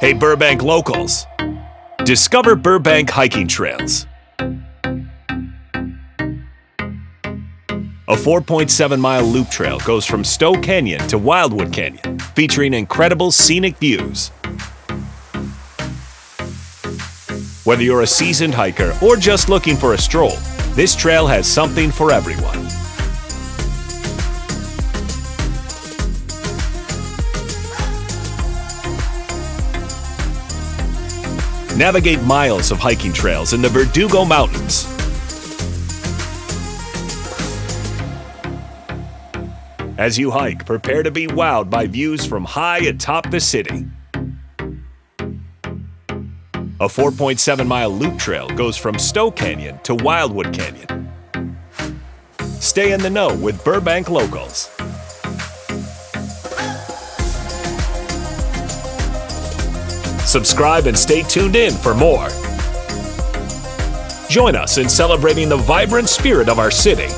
Hey Burbank Locals, discover Burbank hiking trails. A 4.7-mile loop trail goes from Stowe Canyon to Wildwood Canyon, featuring incredible scenic views. Whether you're a seasoned hiker or just looking for a stroll, this trail has something for everyone. Navigate miles of hiking trails in the Verdugo Mountains. As you hike, prepare to be wowed by views from high atop the city. A 4.7-mile loop trail goes from Stowe Canyon to Wildwood Canyon. Stay in the know with Burbank Locals. Subscribe and stay tuned in for more. Join us in celebrating the vibrant spirit of our city.